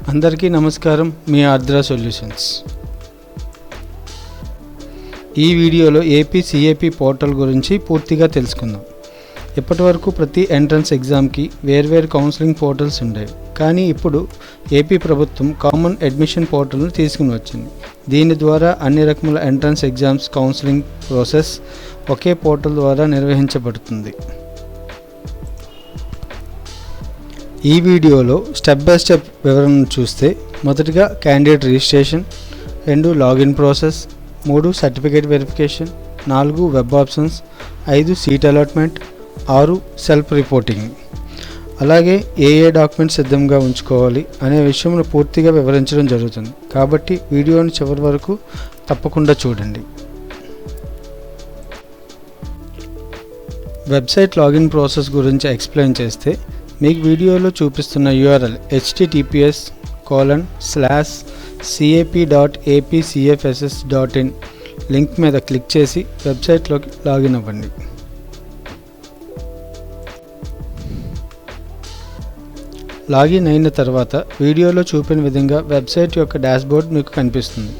అందరికీ నమస్కారం. మీ ఆర్ద్ర సొల్యూషన్స్. ఈ వీడియోలో ఏపీ సిఏపి పోర్టల్ గురించి పూర్తిగా తెలుసుకుందాం. ఇప్పటివరకు ప్రతి ఎంట్రన్స్ ఎగ్జామ్కి వేర్వేరు కౌన్సిలింగ్ పోర్టల్స్ ఉండేవి. కానీ ఇప్పుడు ఏపీ ప్రభుత్వం కామన్ అడ్మిషన్ పోర్టల్ను తీసుకుని వచ్చింది. దీని ద్వారా అన్ని రకముల ఎంట్రన్స్ ఎగ్జామ్స్ కౌన్సిలింగ్ ప్రాసెస్ ఒకే పోర్టల్ ద్వారా నిర్వహించబడుతుంది. ఈ వీడియోలో స్టెప్ బై స్టెప్ వివరణను చూస్తే, మొదటిగా candidate registration, 2 login process, 3 certificate verification, 4 web options, 5 seat allotment, 6 self reporting. అలాగే ఏ డాక్యుమెంట్స్ సిద్ధంగా ఉంచుకోవాలి అనే విషయంలో పూర్తిగా వివరించడం జరుగుతుంది. కాబట్టి వీడియోని చివరి వరకు తప్పకుండా చూడండి. వెబ్సైట్ లాగిన్ ప్రాసెస్ గురించి ఎక్స్ప్లెయిన్ చేస్తే, మీకు వీడియోలో చూపిస్తున్న URL https://cap.apcfss.in లింక్ మీద క్లిక్ చేసి వెబ్సైట్లోకి లాగిన్ అవ్వండి. లాగిన్ అయిన తర్వాత వీడియోలో చూపిన విధంగా వెబ్సైట్ యొక్క డాష్బోర్డ్ మీకు కనిపిస్తుంది.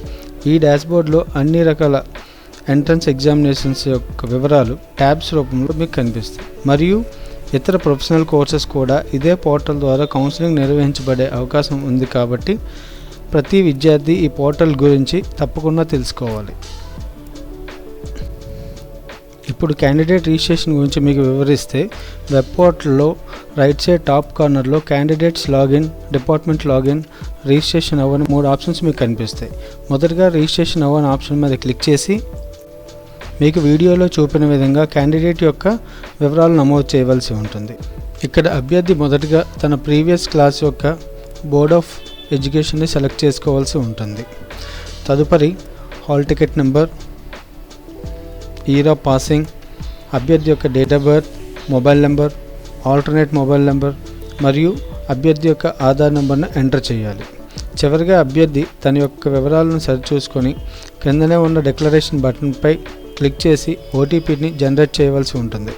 ఈ డాష్బోర్డ్లో అన్ని రకాల ఎంట్రన్స్ ఎగ్జామినేషన్స్ యొక్క వివరాలు ట్యాబ్స్ రూపంలో మీకు కనిపిస్తాయి. మరియు ఇతర ప్రొఫెషనల్ కోర్సెస్ కూడా ఇదే పోర్టల్ ద్వారా కౌన్సిలింగ్ నిర్వహించబడే అవకాశం ఉంది. కాబట్టి ప్రతి విద్యార్థి ఈ పోర్టల్ గురించి తప్పకుండా తెలుసుకోవాలి. ఇప్పుడు క్యాండిడేట్ రిజిస్ట్రేషన్ గురించి మీకు వివరిస్తే, వెబ్ పోర్టల్లో రైట్ సైడ్ టాప్ కార్నర్లో candidates login, department login, registration అవ్వని 3 ఆప్షన్స్ మీకు కనిపిస్తాయి. మొదటగా రిజిస్ట్రేషన్ అవ్వని ఆప్షన్ మీద క్లిక్ చేసి మీకు వీడియోలో చూపిన విధంగా క్యాండిడేట్ యొక్క వివరాలు నమోదు చేయవలసి ఉంటుంది. ఇక్కడ అభ్యర్థి మొదటగా తన ప్రీవియస్ క్లాస్ యొక్క బోర్డ్ ఆఫ్ ఎడ్యుకేషన్ని సెలెక్ట్ చేసుకోవాల్సి ఉంటుంది. తదుపరి hall ticket number, year of passing, అభ్యర్థి యొక్క date of birth, mobile number, alternate mobile number మరియు అభ్యర్థి యొక్క ఆధార్ నెంబర్ను ఎంటర్ చేయాలి. చివరిగా అభ్యర్థి తన యొక్క వివరాలను సరిచూసుకొని క్రిందనే ఉన్న డిక్లరేషన్ బటన్పై క్లిక్ చేసి ఓటీపీని జనరేట్ చేయవలసి ఉంటుంది.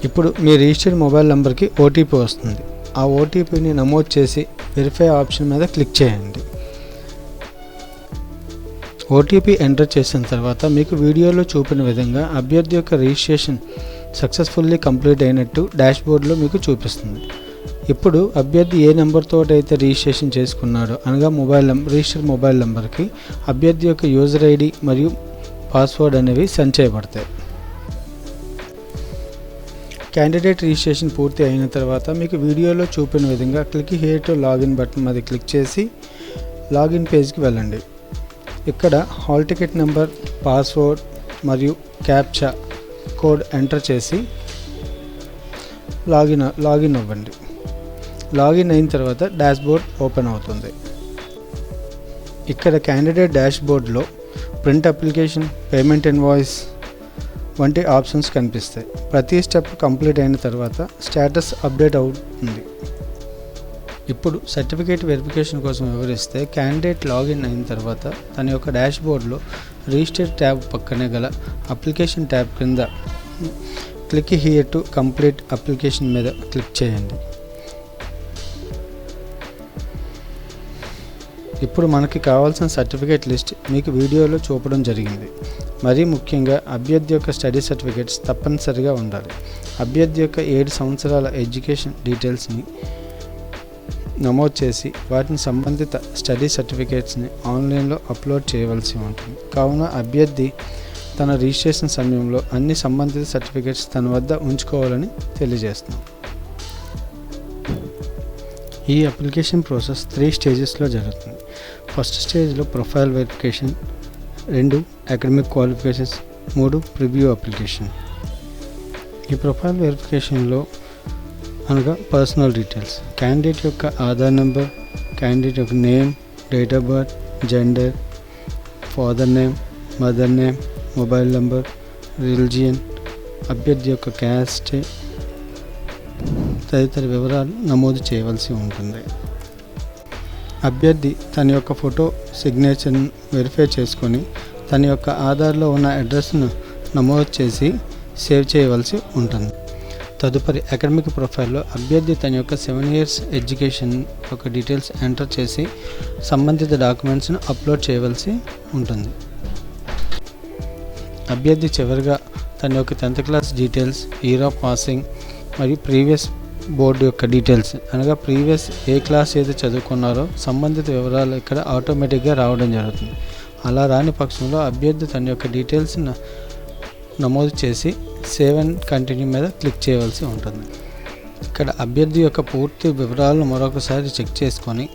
ఇప్పుడు మీ రిజిస్టర్డ్ మొబైల్ నెంబర్కి ఓటీపీ వస్తుంది. ఆ ఓటీపీని నమోదు చేసి వెరిఫై ఆప్షన్ మీద క్లిక్ చేయండి. ఓటీపీ ఎంటర్ చేసిన తర్వాత మీకు వీడియోలో చూపిన విధంగా అభ్యర్థి యొక్క రిజిస్ట్రేషన్ సక్సెస్ఫుల్లీ కంప్లీట్ అయినట్టు డాష్బోర్డ్లో మీకు చూపిస్తుంది. ఇప్పుడు అభ్యర్థి ఏ నెంబర్తో అయితే రిజిస్ట్రేషన్ చేసుకున్నాడో, అనగా రిజిస్టర్ మొబైల్ నెంబర్కి అభ్యర్థి యొక్క యూజర్ ఐడి మరియు పాస్వర్డ్ అనేవి సెండ్ చేయబడతాయి. క్యాండిడేట్ రిజిస్ట్రేషన్ పూర్తి అయిన తర్వాత మీకు వీడియోలో చూపిన విధంగా click here to login button మీద క్లిక్ చేసి లాగిన్ పేజ్కి వెళ్ళండి. ఇక్కడ హాల్ టికెట్ నెంబర్, పాస్వర్డ్ మరియు క్యాప్చా కోడ్ ఎంటర్ చేసి లాగిన్ అవ్వండి. లాగిన్ అయిన తర్వాత డాష్బోర్డ్ ఓపెన్ అవుతుంది. ఇక్కడ క్యాండిడేట్ డాష్బోర్డ్లో ప్రింట్ అప్లికేషన్, పేమెంట్ ఇన్వాయిస్ వంటి ఆప్షన్స్ కనిపిస్తాయి. ప్రతి స్టెప్ కంప్లీట్ అయిన తర్వాత స్టేటస్ అప్డేట్ అవుతుంది. ఇప్పుడు సర్టిఫికేట్ వెరిఫికేషన్ కోసం వివరిస్తే, క్యాండిడేట్ లాగిన్ అయిన తర్వాత తన యొక్క డాష్బోర్డ్లో రిజిస్టర్ ట్యాబ్ పక్కనే గల అప్లికేషన్ ట్యాబ్ కింద click here to complete application మీద క్లిక్ చేయండి. ఇప్పుడు మనకి కావాల్సిన సర్టిఫికేట్ లిస్ట్ మీకు వీడియోలో చూపడం జరిగింది. మరీ ముఖ్యంగా అభ్యర్థి యొక్క స్టడీ సర్టిఫికేట్స్ తప్పనిసరిగా ఉండాలి. అభ్యర్థి యొక్క 7 సంవత్సరాల ఎడ్యుకేషన్ డీటెయిల్స్ని నమోదు చేసి వాటిని సంబంధిత స్టడీ సర్టిఫికేట్స్ని ఆన్లైన్లో అప్లోడ్ చేయవలసి ఉంటుంది. కావున అభ్యర్థి తన రిజిస్ట్రేషన్ సమయంలో అన్ని సంబంధిత సర్టిఫికేట్స్ తన వద్ద ఉంచుకోవాలని తెలియజేస్తున్నాం. ఈ అప్లికేషన్ ప్రాసెస్ 3 స్టేజెస్లో జరుగుతుంది. ఫస్ట్ స్టేజ్లో profile verification, 2 academic qualifications, 3 preview application. ఈ ప్రొఫైల్ వెరిఫికేషన్లో అనగా పర్సనల్ డీటెయిల్స్, క్యాండిడేట్ యొక్క ఆధార్ నెంబర్, క్యాండిడేట్ యొక్క name, date of birth, gender, father name, mother name, mobile number, religion, అభ్యర్థి యొక్క క్యాస్ట్ తదితర వివరాలు నమోదు చేయవలసి ఉంటుంది. అభ్యర్థి తన యొక్క ఫోటో సిగ్నేచర్ను వెరిఫై చేసుకొని తన యొక్క ఆధార్లో ఉన్న అడ్రస్ను నమోదు చేసి సేవ్ చేయవలసి ఉంటుంది. తదుపరి అకాడమిక్ ప్రొఫైల్లో అభ్యర్థి తన యొక్క 7 years ఎడ్యుకేషన్ యొక్క డీటెయిల్స్ ఎంటర్ చేసి సంబంధిత డాక్యుమెంట్స్ను అప్లోడ్ చేయవలసి ఉంటుంది. అభ్యర్థి చివరిగా తన యొక్క 10th class details, year of passing మరియు ప్రీవియస్ బోర్డు యొక్క డీటెయిల్స్ అనగా ప్రీవియస్ ఏ క్లాస్ ఏదో చదువుకున్నారో సంబంధిత వివరాలు ఇక్కడ ఆటోమేటిక్గా రావడం జరుగుతుంది. అలా రాని పక్షంలో అభ్యర్థి తన యొక్క డీటెయిల్స్ నమోదు చేసి సేవ్ అండ్ కంటిన్యూ మీద క్లిక్ చేయవలసి ఉంటుంది. ఇక్కడ అభ్యర్థి యొక్క పూర్తి వివరాలను మరొకసారి చెక్ చేసుకొని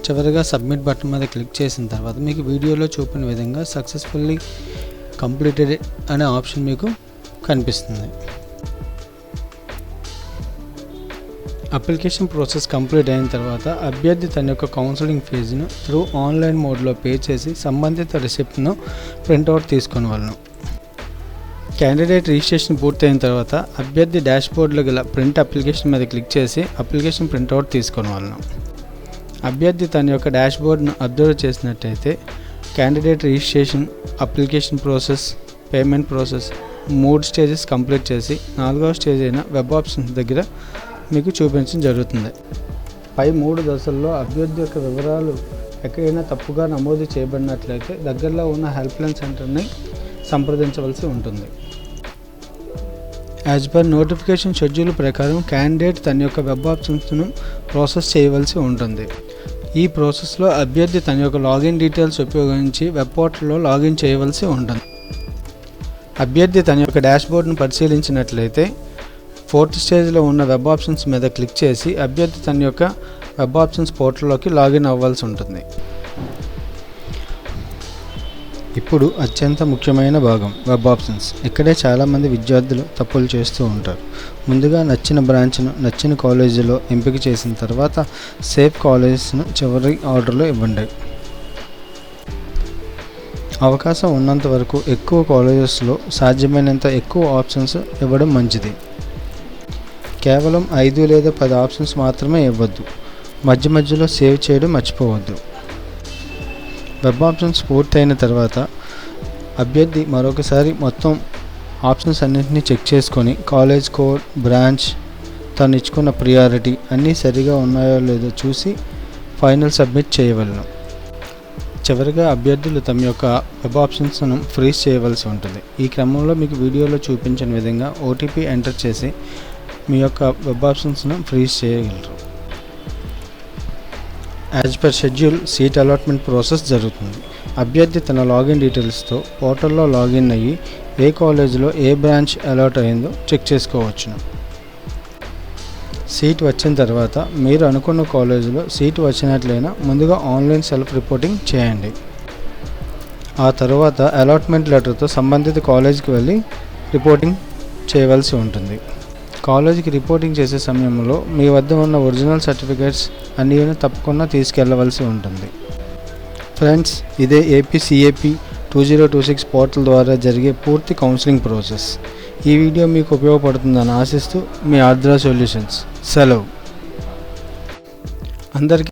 చివరిగా సబ్మిట్ బటన్ మీద క్లిక్ చేసిన తర్వాత మీకు వీడియోలో చూపిన విధంగా సక్సెస్ఫుల్లీ కంప్లీటెడ్ అనే ఆప్షన్ మీకు కనిపిస్తుంది. అప్లికేషన్ ప్రాసెస్ కంప్లీట్ అయిన తర్వాత అభ్యర్థి తన యొక్క కౌన్సిలింగ్ ఫీజును త్రూ ఆన్లైన్ మోడ్లో పే చేసి సంబంధిత రిసిప్ట్ను ప్రింట్అవుట్ తీసుకొనవలను. క్యాండిడేట్ రిజిస్ట్రేషన్ పూర్తయిన తర్వాత అభ్యర్థి డాష్బోర్డ్లో గల ప్రింట్ అప్లికేషన్ మీద క్లిక్ చేసి అప్లికేషన్ ప్రింట్అవుట్ తీసుకొనవలను. అభ్యర్థి తన యొక్క డాష్బోర్డ్ను అబ్జర్వ్ చేసినట్టయితే candidate registration, application process, payment process 3 stages complete చేసి 4వ స్టేజ్ అయిన వెబ్ ఆప్షన్స్ దగ్గర మీకు చూపించడం జరుగుతుంది. పై 3 దశల్లో అభ్యర్థి యొక్క వివరాలు ఎక్కడైనా తప్పుగా నమోదు చేయబడినట్లయితే దగ్గరలో ఉన్న హెల్ప్లైన్ సెంటర్ని సంప్రదించవలసి ఉంటుంది. యాజ్ పర్ నోటిఫికేషన్ షెడ్యూల్ ప్రకారం క్యాండిడేట్ తన యొక్క వెబ్ ఆప్షన్స్ను ప్రాసెస్ చేయవలసి ఉంటుంది. ఈ ప్రాసెస్లో అభ్యర్థి తన యొక్క లాగిన్ డీటెయిల్స్ ఉపయోగించి వెబ్ పోర్టల్లో లాగిన్ చేయవలసి ఉంటుంది. అభ్యర్థి తన యొక్క డాష్బోర్డ్ను పరిశీలించినట్లయితే 4th స్టేజ్లో ఉన్న వెబ్ ఆప్షన్స్ మీద క్లిక్ చేసి అభ్యర్థి తన యొక్క వెబ్ ఆప్షన్స్ పోర్టల్లోకి లాగిన్ అవ్వాల్సి ఉంటుంది. ఇప్పుడు అత్యంత ముఖ్యమైన భాగం వెబ్ ఆప్షన్స్. ఇక్కడే చాలామంది విద్యార్థులు తప్పులు చేస్తూ ఉంటారు. ముందుగా నచ్చిన బ్రాంచ్ను నచ్చిన కాలేజీలో ఎంపిక చేసిన తర్వాత సేవ్ కాలేజెస్ను చివరి ఆర్డర్లో ఇవ్వండి. అవకాశం ఉన్నంత వరకు ఎక్కువ కాలేజెస్లో సాధ్యమైనంత ఎక్కువ ఆప్షన్స్ ఇవ్వడం మంచిది. కేవలం 5 లేదా 10 ఆప్షన్స్ మాత్రమే ఇవ్వద్దు. మధ్య మధ్యలో సేవ్ చేయడం మర్చిపోవద్దు. వెబ్ ఆప్షన్స్ పూర్తయిన తర్వాత అభ్యర్థి మరొకసారి మొత్తం ఆప్షన్స్ అన్నింటినీ చెక్ చేసుకొని కాలేజ్ కోడ్, బ్రాంచ్, తను ఇచ్చుకున్న ప్రియారిటీ అన్నీ సరిగా ఉన్నాయో లేదో చూసి ఫైనల్ సబ్మిట్ చేయవలను. చివరిగా అభ్యర్థులు తమ యొక్క వెబ్ ఆప్షన్స్ను ఫ్రీజ్ చేయవలసి ఉంటుంది. ఈ క్రమంలో మీకు వీడియోలో చూపించిన విధంగా OTP ఎంటర్ చేసి మీ యొక్క వెబ్ ఆప్షన్స్ను ఫ్రీజ్ చేయగలరు. As per schedule seat allotment process జరుగుతుంది. అభ్యర్థి తన లాగిన్ డీటెయిల్స్తో పోర్టల్లో లాగిన్ అయ్యి ఏ కాలేజీలో ఏ బ్రాంచ్ అలాట్ అయిందో చెక్ చేసుకోవచ్చును. సీట్ వచ్చిన తర్వాత మీరు అనుకున్న కాలేజీలో సీట్ వచ్చినట్లయినా ముందుగా ఆన్లైన్ సెల్ఫ్ రిపోర్టింగ్ చేయండి. ఆ తర్వాత అలాట్మెంట్ లెటర్తో సంబంధిత కాలేజీకి వెళ్ళి రిపోర్టింగ్ చేయవలసి ఉంటుంది. కాలేజీకి రిపోర్టింగ్ చేసే సమయంలో మీ వద్ద ఉన్న ఒరిజినల్ సర్టిఫికేట్స్ అన్నీ తప్పకుండా తీసుకెళ్లవలసి ఉంటుంది. ఫ్రెండ్స్, ఇదే APCAP 2026 పోర్టల్ ద్వారా జరిగే పూర్తి కౌన్సిలింగ్ ప్రాసెస్. ఈ వీడియో మీకు ఉపయోగపడుతుందని ఆశిస్తూ మీ ఆర్ద్ర సొల్యూషన్స్. సెలవు. అందరికీ